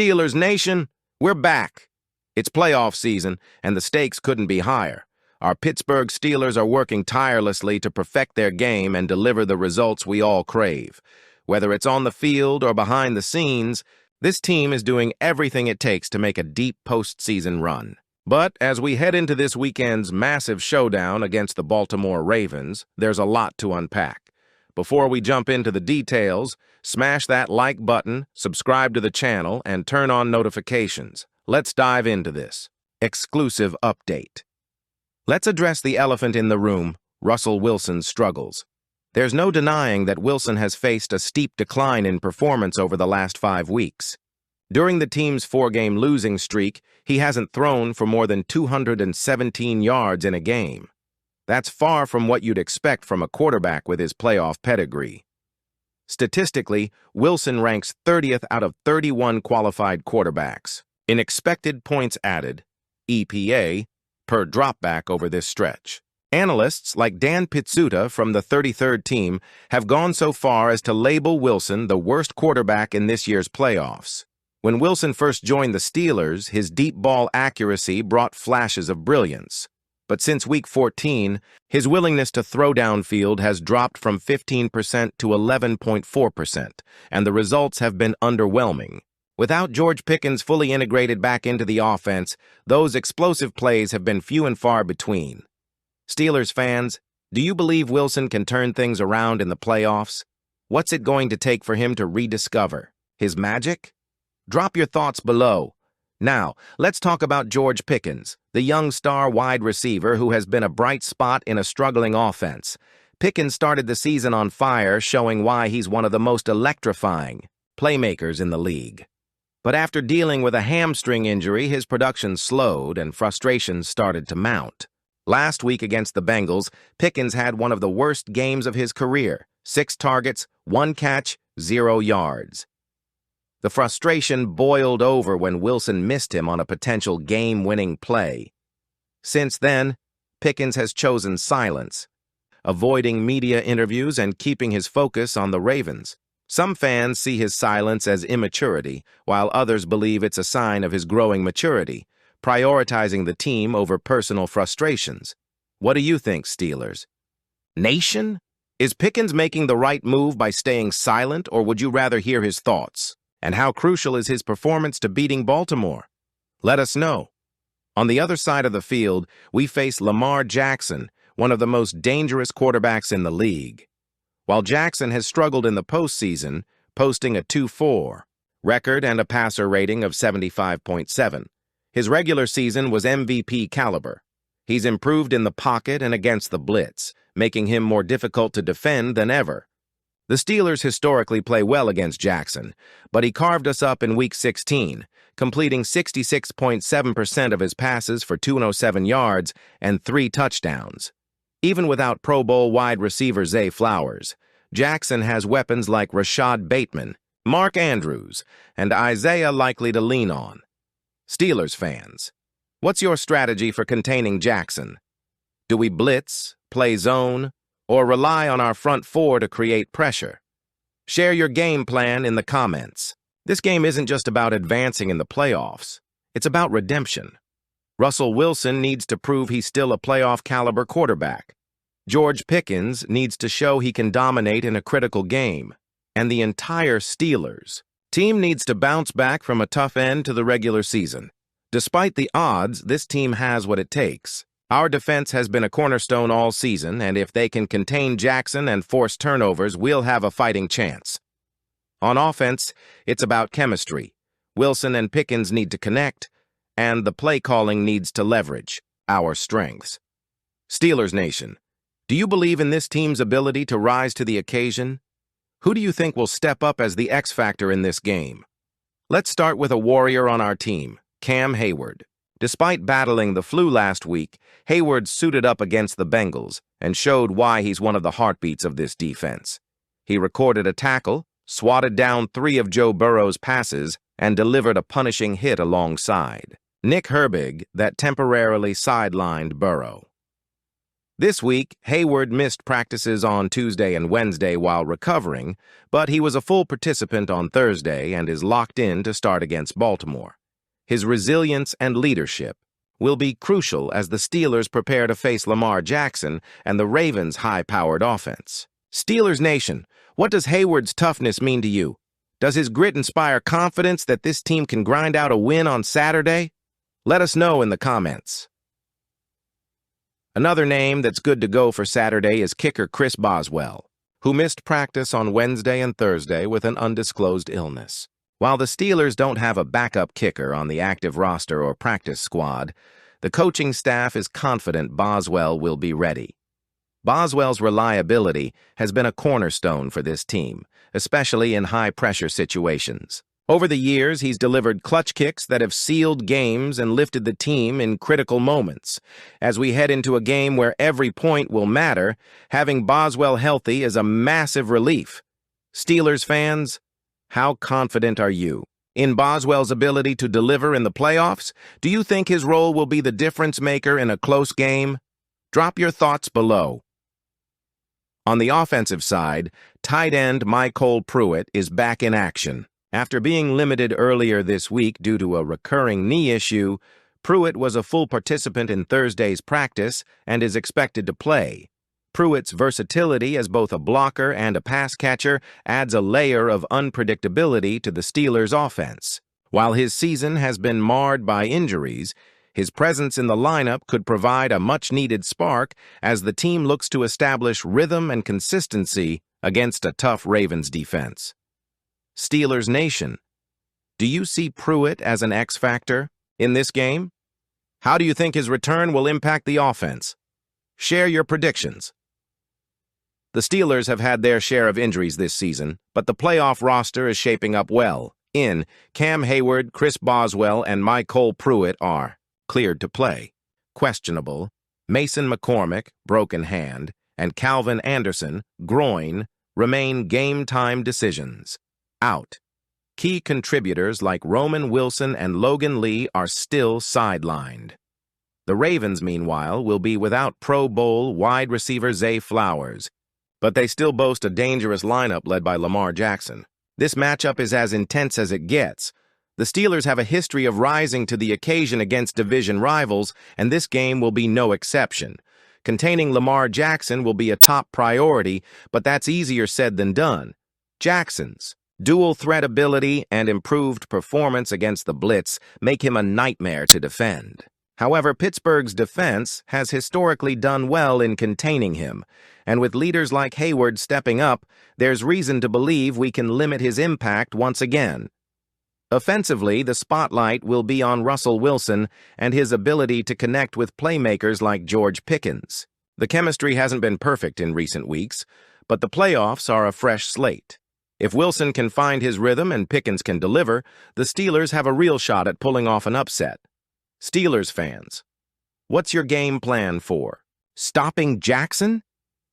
Steelers Nation, we're back. It's playoff season, and the stakes couldn't be higher. Our Pittsburgh Steelers are working tirelessly to perfect their game and deliver the results we all crave. Whether it's on the field or behind the scenes, this team is doing everything it takes to make a deep postseason run. But as we head into this weekend's massive showdown against the Baltimore Ravens, there's a lot to unpack. Before we jump into the details, smash that like button, subscribe to the channel, and turn on notifications. Let's dive into this exclusive update. Let's address the elephant in the room, Russell Wilson's struggles. There's no denying that Wilson has faced a steep decline in performance over the last 5 weeks. During the team's 4-game losing streak, he hasn't thrown for more than 217 yards in a game. That's far from what you'd expect from a quarterback with his playoff pedigree. Statistically, Wilson ranks 30th out of 31 qualified quarterbacks in expected points added, EPA, per dropback over this stretch. Analysts like Dan Pizzuta from the 33rd team have gone so far as to label Wilson the worst quarterback in this year's playoffs. When Wilson first joined the Steelers, his deep ball accuracy brought flashes of brilliance. But since Week 14, his willingness to throw downfield has dropped from 15% to 11.4%, and the results have been underwhelming. Without George Pickens fully integrated back into the offense, those explosive plays have been few and far between. Steelers fans, do you believe Wilson can turn things around in the playoffs? What's it going to take for him to rediscover his magic? Drop your thoughts below. Now, let's talk about George Pickens, the young star wide receiver who has been a bright spot in a struggling offense. Pickens started the season on fire, showing why he's one of the most electrifying playmakers in the league. But after dealing with a hamstring injury, his production slowed and frustrations started to mount. Last week against the Bengals, Pickens had one of the worst games of his career: 6 targets, 1 catch, 0 yards. The frustration boiled over when Wilson missed him on a potential game-winning play. Since then, Pickens has chosen silence, avoiding media interviews and keeping his focus on the Ravens. Some fans see his silence as immaturity, while others believe it's a sign of his growing maturity, prioritizing the team over personal frustrations. What do you think, Steelers Nation? Is Pickens making the right move by staying silent, or would you rather hear his thoughts? And how crucial is his performance to beating Baltimore? Let us know. On the other side of the field, we face Lamar Jackson, one of the most dangerous quarterbacks in the league. While Jackson has struggled in the postseason, posting a 2.4 record and a passer rating of 75.7, his regular season was MVP caliber. He's improved in the pocket and against the blitz, making him more difficult to defend than ever. The Steelers historically play well against Jackson, but he carved us up in Week 16, completing 66.7% of his passes for 207 yards and 3 touchdowns. Even without Pro Bowl wide receiver Zay Flowers, Jackson has weapons like Rashad Bateman, Mark Andrews, and Isaiah likely to lean on. Steelers fans, what's your strategy for containing Jackson? Do we blitz, play zone, or rely on our front 4 to create pressure? Share your game plan in the comments. This game isn't just about advancing in the playoffs. It's about redemption. Russell Wilson needs to prove he's still a playoff-caliber quarterback. George Pickens needs to show he can dominate in a critical game. And the entire Steelers team needs to bounce back from a tough end to the regular season. Despite the odds, this team has what it takes. Our defense has been a cornerstone all season, and if they can contain Jackson and force turnovers, we'll have a fighting chance. On offense, it's about chemistry. Wilson and Pickens need to connect, and the play calling needs to leverage our strengths. Steelers Nation, do you believe in this team's ability to rise to the occasion? Who do you think will step up as the X factor in this game? Let's start with a warrior on our team, Heyward. Despite battling the flu last week, Heyward suited up against the Bengals and showed why he's one of the heartbeats of this defense. He recorded a tackle, swatted down 3 of Joe Burrow's passes, and delivered a punishing hit alongside Nick Herbig that temporarily sidelined Burrow. This week, Heyward missed practices on Tuesday and Wednesday while recovering, but he was a full participant on Thursday and is locked in to start against Baltimore. His resilience and leadership will be crucial as the Steelers prepare to face Lamar Jackson and the Ravens' high-powered offense. Steelers Nation, what does Heyward's toughness mean to you? Does his grit inspire confidence that this team can grind out a win on Saturday? Let us know in the comments. Another name that's good to go for Saturday is kicker Chris Boswell, who missed practice on Wednesday and Thursday with an undisclosed illness. While the Steelers don't have a backup kicker on the active roster or practice squad, the coaching staff is confident Boswell will be ready. Boswell's reliability has been a cornerstone for this team, especially in high-pressure situations. Over the years, he's delivered clutch kicks that have sealed games and lifted the team in critical moments. As we head into a game where every point will matter, having Boswell healthy is a massive relief. Steelers fans, how confident are you in Boswell's ability to deliver in the playoffs? Do you think his role will be the difference maker in a close game? Drop your thoughts below. On the offensive side, tight end Pruitt is back in action. After being limited earlier this week due to a recurring knee issue, Pruitt was a full participant in Thursday's practice and is expected to play. Pruitt's versatility as both a blocker and a pass catcher adds a layer of unpredictability to the Steelers' offense. While his season has been marred by injuries, his presence in the lineup could provide a much-needed spark as the team looks to establish rhythm and consistency against a tough Ravens defense. Steelers Nation, do you see Pruitt as an X-factor in this game? How do you think his return will impact the offense? Share your predictions. The Steelers have had their share of injuries this season, but the playoff roster is shaping up well. Cam Heyward, Chris Boswell, and Pruitt are cleared to play. Questionable, Mason McCormick, broken hand, and Calvin Anderson, groin, remain game-time decisions. Out. Key contributors like Roman Wilson and Logan Lee are still sidelined. The Ravens, meanwhile, will be without Pro Bowl wide receiver Zay Flowers, but they still boast a dangerous lineup led by Lamar Jackson. This matchup is as intense as it gets. The Steelers have a history of rising to the occasion against division rivals, and this game will be no exception. Containing Lamar Jackson will be a top priority, but that's easier said than done. Jackson's dual threat ability and improved performance against the blitz make him a nightmare to defend. However, Pittsburgh's defense has historically done well in containing him, and with leaders like Heyward stepping up, there's reason to believe we can limit his impact once again. Offensively, the spotlight will be on Russell Wilson and his ability to connect with playmakers like George Pickens. The chemistry hasn't been perfect in recent weeks, but the playoffs are a fresh slate. If Wilson can find his rhythm and Pickens can deliver, the Steelers have a real shot at pulling off an upset. Steelers fans, what's your game plan for stopping Jackson?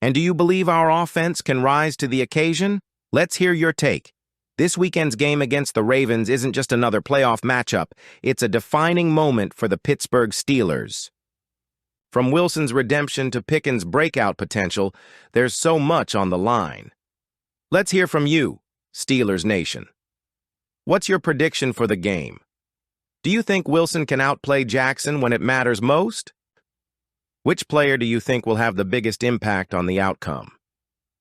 And do you believe our offense can rise to the occasion? Let's hear your take. This weekend's game against the Ravens isn't just another playoff matchup. It's a defining moment for the Pittsburgh Steelers. From Wilson's redemption to Pickens' breakout potential, there's so much on the line. Let's hear from you, Steelers Nation. What's your prediction for the game? Do you think Wilson can outplay Jackson when it matters most? Which player do you think will have the biggest impact on the outcome?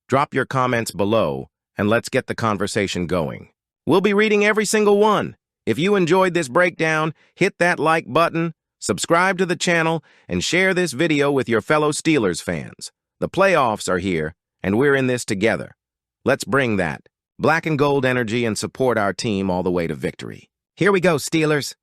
Drop your comments below, and let's get the conversation going. We'll be reading every single one. If you enjoyed this breakdown, hit that like button, subscribe to the channel, and share this video with your fellow Steelers fans. The playoffs are here, and we're in this together. Let's bring that black and gold energy and support our team all the way to victory. Here we go, Steelers.